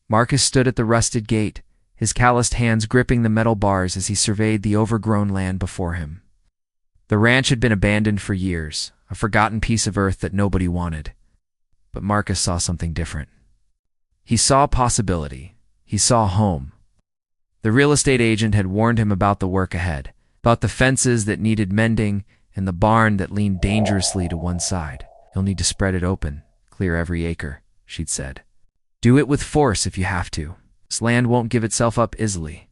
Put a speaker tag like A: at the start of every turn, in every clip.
A: Marcus stood at the rusted gate, his calloused hands gripping the metal bars as he surveyed the overgrown land before him. The ranch had been abandoned for years, a forgotten piece of earth that nobody wanted. But Marcus saw something different. He saw possibility. He saw home. The real estate agent had warned him about the work ahead, about the fences that needed mending and the barn that leaned dangerously to one side. "You'll need to spread it open, clear every acre," she'd said. "Do it with force if you have to. This land won't give itself up easily."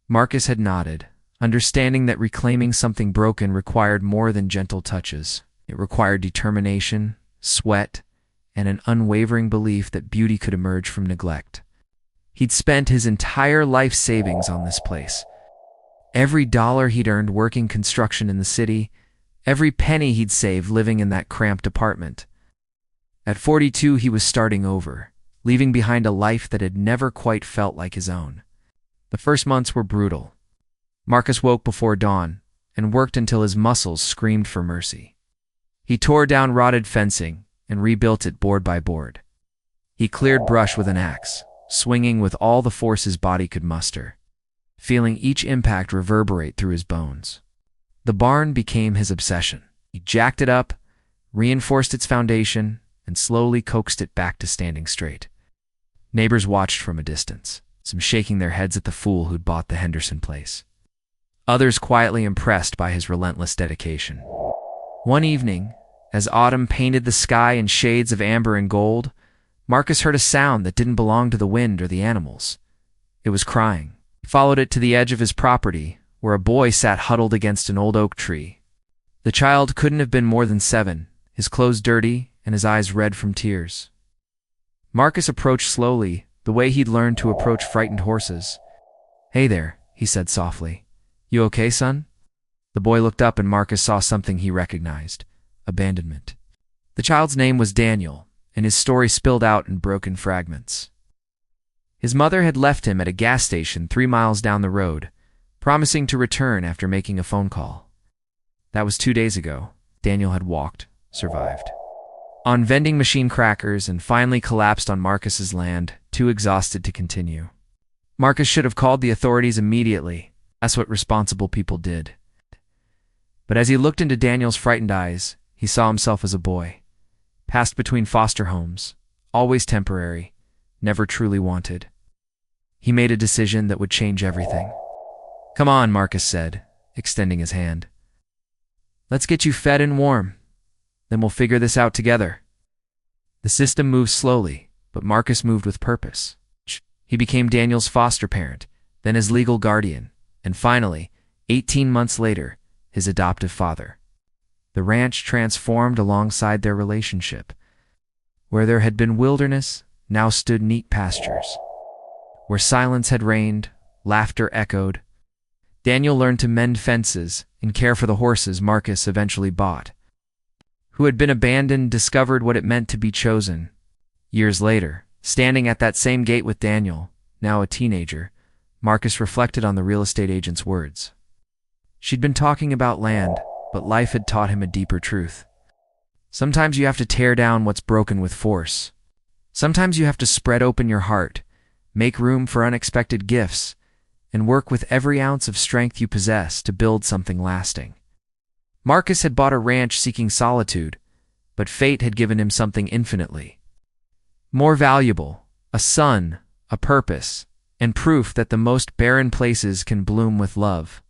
A: Marcus had nodded, understanding that reclaiming something broken required more than gentle touches. It required determination, sweat, and an unwavering belief that beauty could emerge from neglect. He'd spent his entire life savings on this place. Every dollar he'd earned working construction in the city, every penny he'd saved living in that cramped apartment. At 42, he was starting over, leaving behind a life that had never quite felt like his own. The first months were brutal. Marcus woke before dawn and worked until his muscles screamed for mercy. He tore down rotted fencing and rebuilt it board by board. He cleared brush with an axe, swinging with all the force his body could muster, feeling each impact reverberate through his bones. The barn became his obsession. He jacked it up, reinforced its foundation, and slowly coaxed it back to standing straight. Neighbors watched from a distance, some shaking their heads at the fool who'd bought the Henderson place. Others quietly impressed by his relentless dedication. One evening, as autumn painted the sky in shades of amber and gold, Marcus heard a sound that didn't belong to the wind or the animals. It was crying. He followed it to the edge of his property, where a boy sat huddled against an old oak tree. The child couldn't have been more than 7, his clothes dirty and his eyes red from tears. Marcus approached slowly, the way he'd learned to approach frightened horses. "Hey there," he said softly. "You okay, son?" The boy looked up and Marcus saw something he recognized: abandonment. The child's name was Daniel, and his story spilled out in broken fragments. His mother had left him at a gas station 3 miles down the road, promising to return after making a phone call. That was 2 days ago. Daniel had walked, survived, on vending machine crackers, and finally collapsed on Marcus's land, too exhausted to continue. Marcus should have called the authorities immediately. That's what responsible people did. But as he looked into Daniel's frightened eyes, he saw himself as a boy, passed between foster homes, always temporary, never truly wanted. He made a decision that would change everything. "Come on," Marcus said, extending his hand. "Let's get you fed and warm. Then we'll figure this out together." The system moved slowly, but Marcus moved with purpose. He became Daniel's foster parent, then his legal guardian, and finally, 18 months later, his adoptive father. The ranch transformed alongside their relationship. Where there had been wilderness, now stood neat pastures. Where silence had reigned, laughter echoed. Daniel learned to mend fences and care for the horses Marcus eventually bought. Who had been abandoned discovered what it meant to be chosen. Years later, standing at that same gate with Daniel, now a teenager, Marcus reflected on the real estate agent's words. She'd been talking about land, but life had taught him a deeper truth. Sometimes you have to tear down what's broken with force. Sometimes you have to spread open your heart, make room for unexpected gifts, and work with every ounce of strength you possess to build something lasting. Marcus had bought a ranch seeking solitude, but fate had given him something infinitely more valuable: a son, a purpose, and proof that the most barren places can bloom with love.